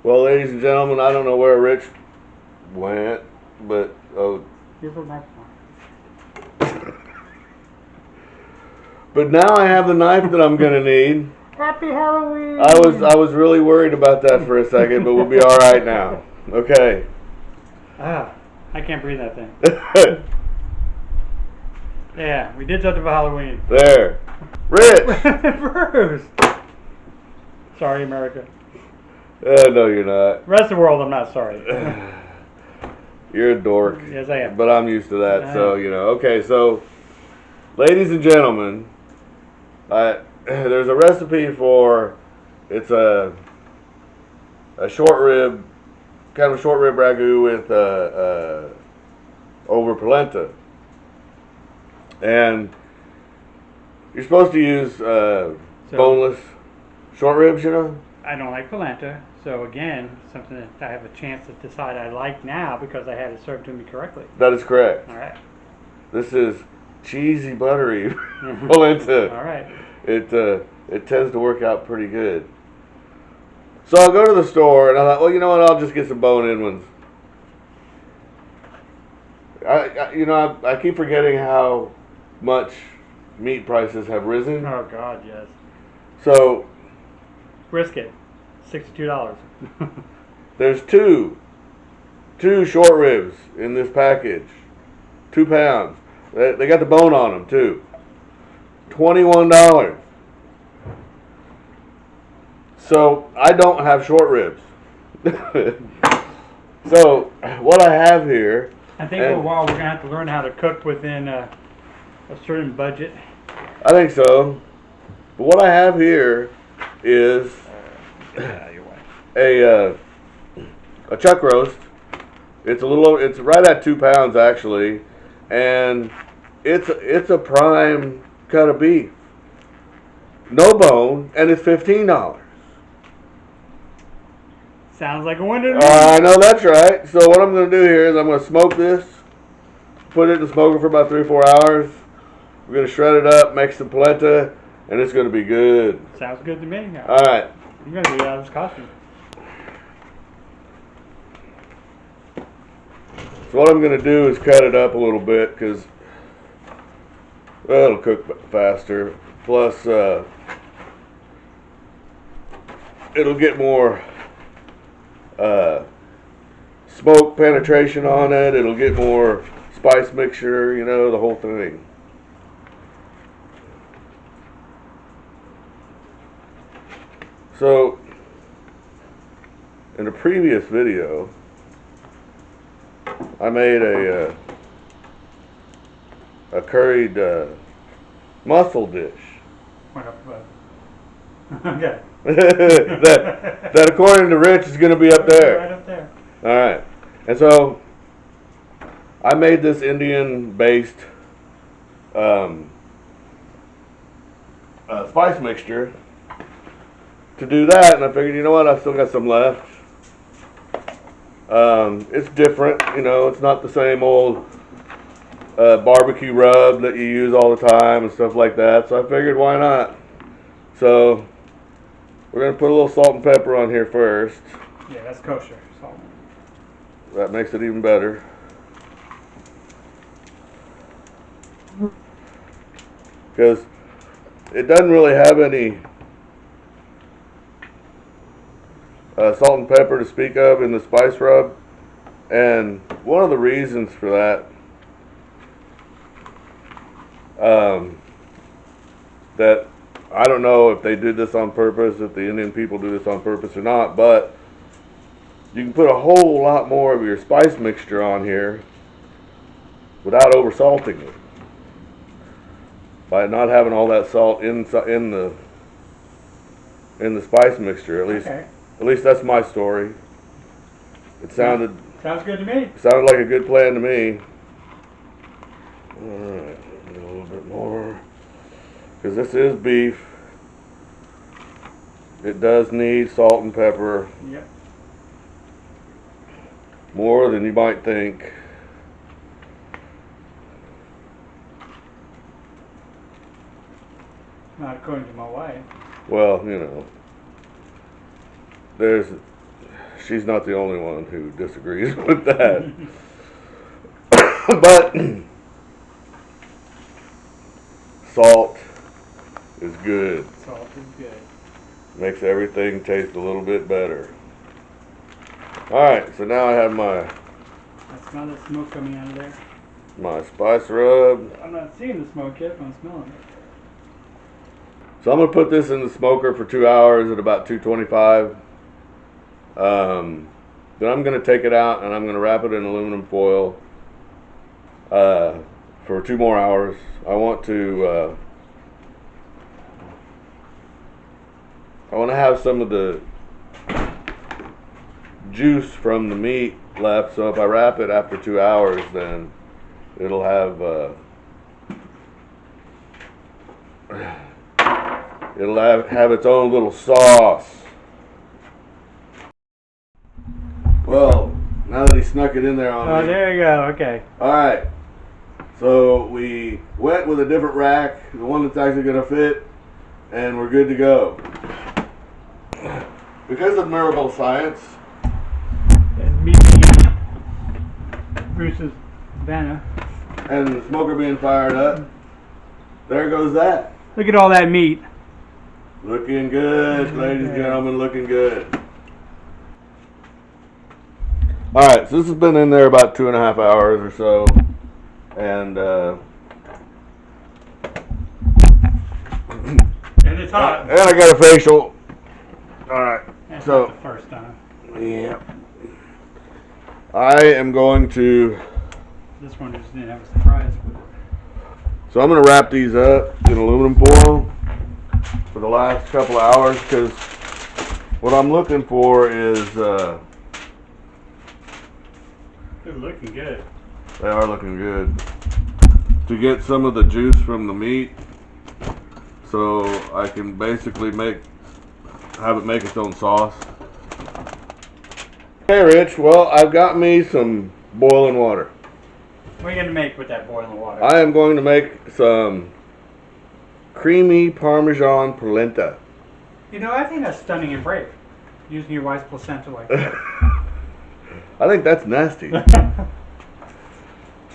Well, ladies and gentlemen, I don't know where Rich went, but Here's the next one. but now I have the knife that I'm gonna need. Happy Halloween! I was really worried about that for a second, but we'll be all right now. Okay. I can't breathe that thing. Yeah, we did something for Halloween. There, Rich. Bruce. Sorry, America. No, you're not. Rest of the world, I'm not sorry. You're a dork. Yes, I am. But I'm used to that, so you know. Okay, so, ladies and gentlemen, there's a recipe for it's a short rib, kind of a short rib ragu with over polenta, and you're supposed to use boneless short ribs, you know. I don't like polenta, so again, something that I have a chance to decide I like now because I had it served to me correctly. That is correct. All right. This is cheesy, buttery polenta. All right. It tends to work out pretty good. So I'll go to the store and I thought, well, you know what? I'll just get some bone-in ones. I keep forgetting how much meat prices have risen. Oh God, yes. So Brisket, $62. there's two short ribs in this package, 2 pounds. They got the bone on them too. $21. So I don't have short ribs. So what I have here. I think for a while we're gonna have to learn how to cook within a certain budget. I think so. But what I have here is a chuck roast. It's right at 2 pounds actually, and it's a prime cut of beef, no bone, and it's $15. Sounds like a winner to me. I know that's right. So what I'm going to do here is I'm going to smoke this, put it in the smoker for about 3-4 hours. We're going to shred it up, make some polenta, and it's going to be good. Sounds good to me. All right. You're going to be out of this costume. So what I'm going to do is cut it up a little bit because, well, it'll cook faster. Plus, it'll get more smoke penetration on it. It'll get more spice mixture, you know, the whole thing. So, in a previous video, I made a curried mussel dish. Okay. that according to Rich is going to be up there. Right up there. All right. And so I made this Indian-based spice mixture to do that, and I figured, you know what, I've still got some left. It's different, you know, it's not the same old barbecue rub that you use all the time and stuff like that, so I figured why not. So we're going to put a little salt and pepper on here first. Yeah, that's kosher salt. That makes it even better. Because it doesn't really have any salt and pepper to speak of in the spice rub. And one of the reasons for that, that I don't know if they did this on purpose, if the Indian people do this on purpose or not, but you can put a whole lot more of your spice mixture on here without over salting it. By not having all that salt in the spice mixture, at least that's my story. It sounded Sounds good to me. Sounded like a good plan to me. Alright, a little bit more. Because this is beef. It does need salt and pepper. Yep. More than you might think. Not according to my wife. Well, you know. There's she's not the only one who disagrees with that. But salt is good. Salt is good. Makes everything taste a little bit better. Alright, so now I have I smell the smoke coming out of there. my spice rub. I'm not seeing the smoke yet, but I'm smelling it. So I'm going to put this in the smoker for 2 hours at about 225. Then I'm going to take it out and I'm going to wrap it in aluminum foil for 2 more hours. I want to have some of the juice from the meat left, so if I wrap it after 2 hours, then it'll have its own little sauce. Well, now that he snuck it in there on me. Oh, there you go. Okay. Alright, so we went with a different rack, the one that's actually going to fit, and we're good to go. Because of miracle science, And meeting Bruce's banner. and the smoker being fired up, there goes that. Look at all that meat. Looking good, ladies and gentlemen, looking good. Alright, so this has been in there about 2.5 hours or so, and And it's hot. and I got a facial. Alright, That's so not the first time. yeah, I am going to, This one just didn't have a surprise with it. so I'm going to wrap these up in aluminum foil for the last couple of hours, because what I'm looking for is, They're looking good. they are looking good, to get some of the juice from the meat, so I can basically have it make its own sauce. Hey Rich, well, I've got me some boiling water. What are you going to make with that boiling water? I am going to make some creamy parmesan polenta. You know, I think that's stunning and brave. Using your wife's placenta like that. I think that's nasty. So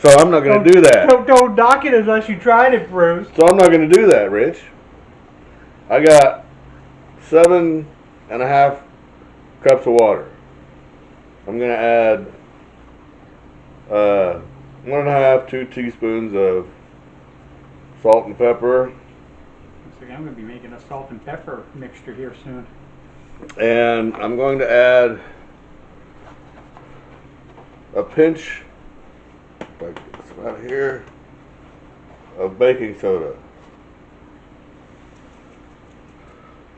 I'm not going to do that. Don't knock it unless you tried it, Bruce. So I'm not going to do that, Rich. I got 7.5 cups of water. I'm going to add 1.5, 2 teaspoons of salt and pepper. So I'm going to be making a salt and pepper mixture here soon. And I'm going to add a pinch, like it's about here, of baking soda.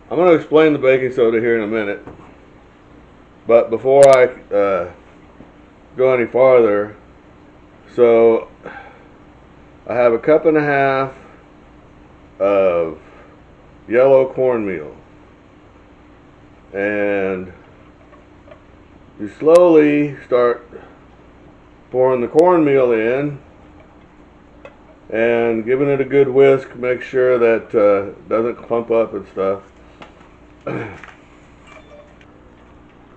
I'm going to explain the baking soda here in a minute, but before I go any farther, so I have 1.5 cups of yellow cornmeal, and you slowly start pouring the cornmeal in and giving it a good whisk. Make sure that it doesn't clump up and stuff.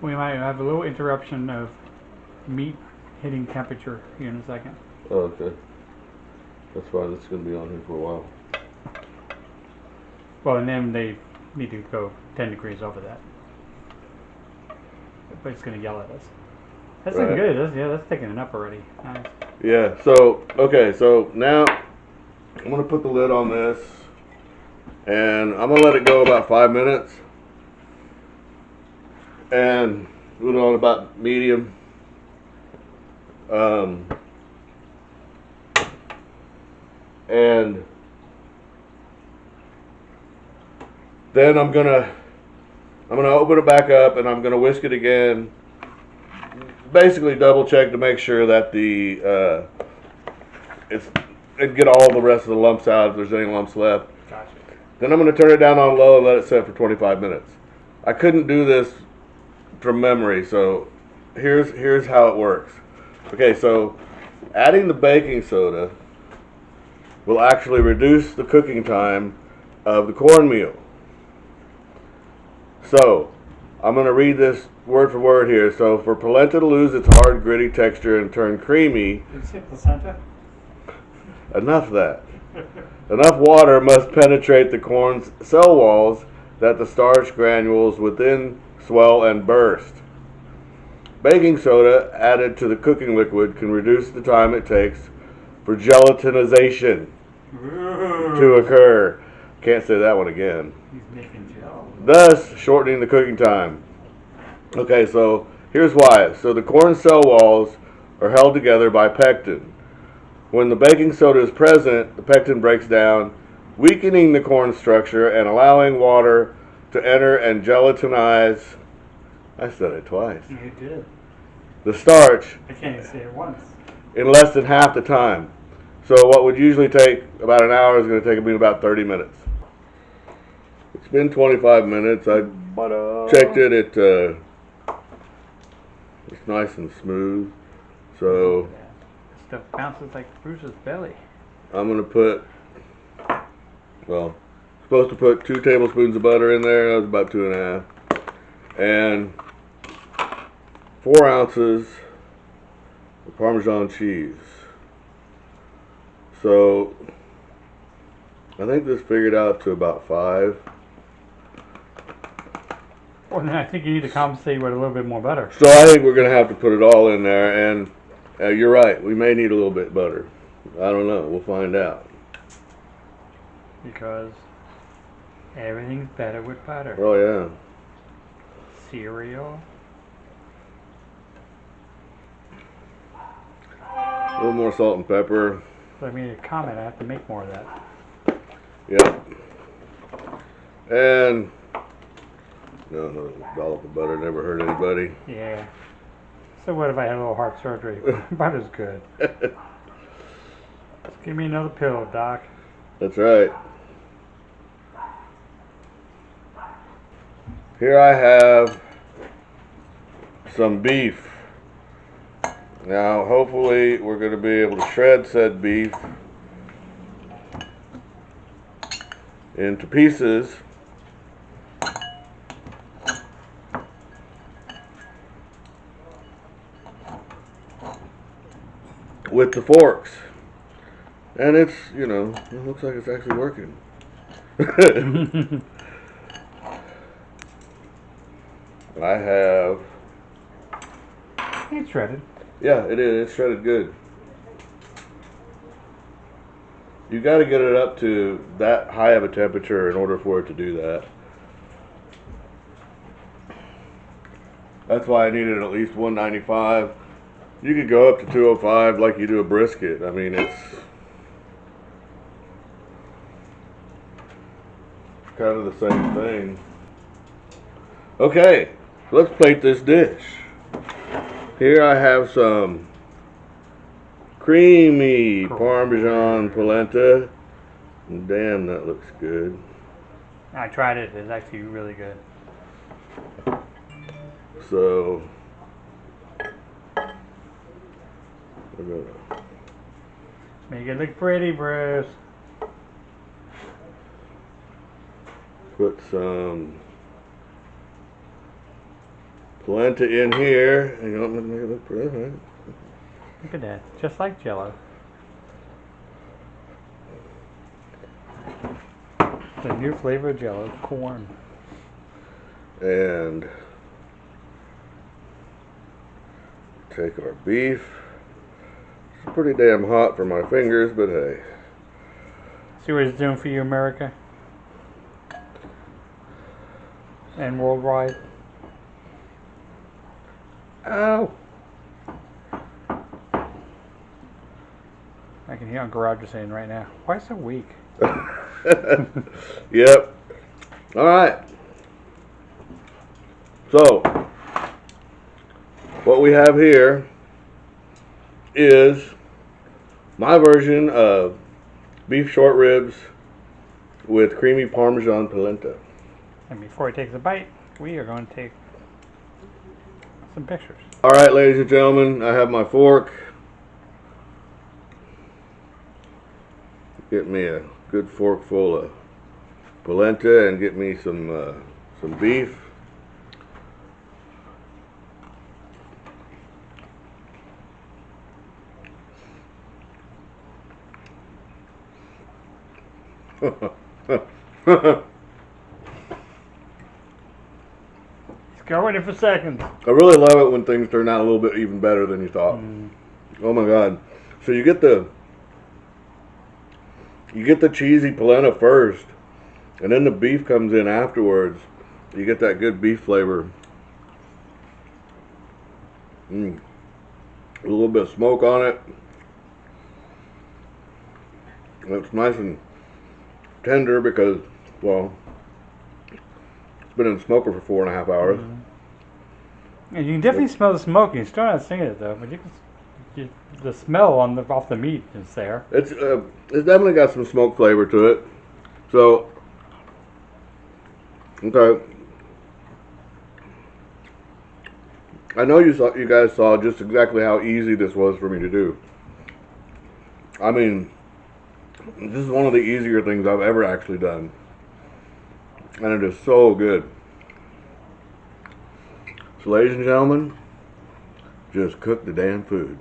We might have a little interruption of meat hitting temperature here in a second. Oh, okay. That's fine. That's going to be on here for a while. Well, and then they need to go 10 degrees over that. But it's going to yell at us. That's looking Right. good. That's taking it up already. Nice. Yeah, so, okay, so now I'm going to put the lid on this, and I'm going to let it go about 5 minutes, and put it on about medium. And then I'm gonna open it back up, and I'm gonna whisk it again. Basically, double check to make sure that and get all the rest of the lumps out if there's any lumps left. Gotcha. Then I'm gonna turn it down on low and let it set for 25 minutes. I couldn't do this from memory, so here's how it works. Okay, so adding the baking soda will actually reduce the cooking time of the cornmeal. So I'm going to read this word for word here. So for polenta to lose its hard, gritty texture and turn creamy, Did you say placenta? enough of that. Enough water must penetrate the corn's cell walls that the starch granules within swell and burst. Baking soda added to the cooking liquid can reduce the time it takes for gelatinization to occur. Can't say that one again. He's making gel. Thus shortening the cooking time. Okay, so here's why. So the corn cell walls are held together by pectin. When the baking soda is present, the pectin breaks down, weakening the corn structure and allowing water to enter and gelatinize. I said it twice. You did. The starch I can't even say it once. in less than half the time. So what would usually take about an hour is going to take me about 30 minutes. It's been 25 minutes. I checked it. It's nice and smooth. So Stuff bounces like Bruce's belly. I'm going to put, well, supposed to put 2 tablespoons of butter in there. That was about 2.5. And 4 ounces of Parmesan cheese. So I think this figured out to about 5. Well, then I think you need to compensate with a little bit more butter. So I think we're going to have to put it all in there. And you're right, we may need a little bit butter. I don't know. We'll find out. Because everything's better with butter. Oh, yeah. Cereal. A little more salt and pepper. So I made a comment. I have to make more of that. Yep. And no, dollop of butter never hurt anybody. Yeah. So what if I had a little heart surgery? Butter's good. Just give me another pill, Doc. That's right. Here I have some beef. Now, hopefully, we're going to be able to shred said beef into pieces with the forks. And it's, you know, it looks like it's actually working. I have... It's shredded. Yeah, it is. It's shredded good. You got to get it up to that high of a temperature in order for it to do that. That's why I needed at least 195. You could go up to 205 like you do a brisket. I mean, it's kind of the same thing. Okay, let's plate this dish. Here I have some creamy Parmesan polenta. Damn, that looks good. I tried it. It's actually really good. So we're gonna Make it look pretty, Bruce. put some polenta in here. And you want me to make it look pretty, right? Look at that. Just like Jello. The new flavor of Jello, corn. And take our beef. It's pretty damn hot for my fingers, but hey. See what it's doing for you, America? And worldwide. Ow! I can hear Uncle Roger saying right now, why so weak? Yep. All right. So, what we have here is my version of beef short ribs with creamy Parmesan polenta. And before he takes a bite, we are going to take some pictures. All right, ladies and gentlemen, I have my fork. Get me a good fork full of polenta and get me some beef. He's going in for seconds. I really love it when things turn out a little bit even better than you thought. Oh my god! So you get the cheesy polenta first, and then the beef comes in afterwards. You get that good beef flavor. A little bit of smoke on it. It's nice and tender because, well, it's been in the smoker for 4.5 hours. And you can definitely smell the smoke. You're still not seeing it though, but the smell off the meat is there. It's definitely got some smoke flavor to it. So, okay. I know you guys saw just exactly how easy this was for me to do. I mean, this is one of the easier things I've ever actually done. And it is so good. So ladies and gentlemen, just cook the damn food.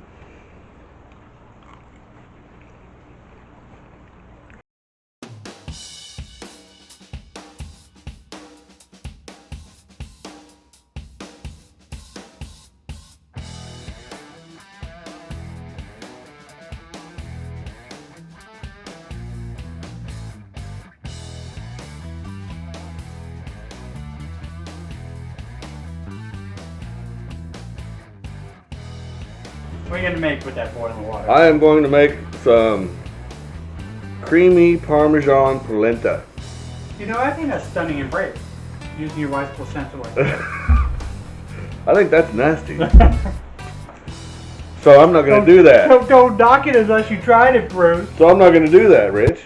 What are you going to make with that boiling water? I am going to make some creamy Parmesan polenta. You know, I think that's stunning and brave. Using your wife's placenta like that. I think that's nasty. So I'm not going to do that. Don't knock it unless you tried it, Bruce. So I'm not going to do that, Rich.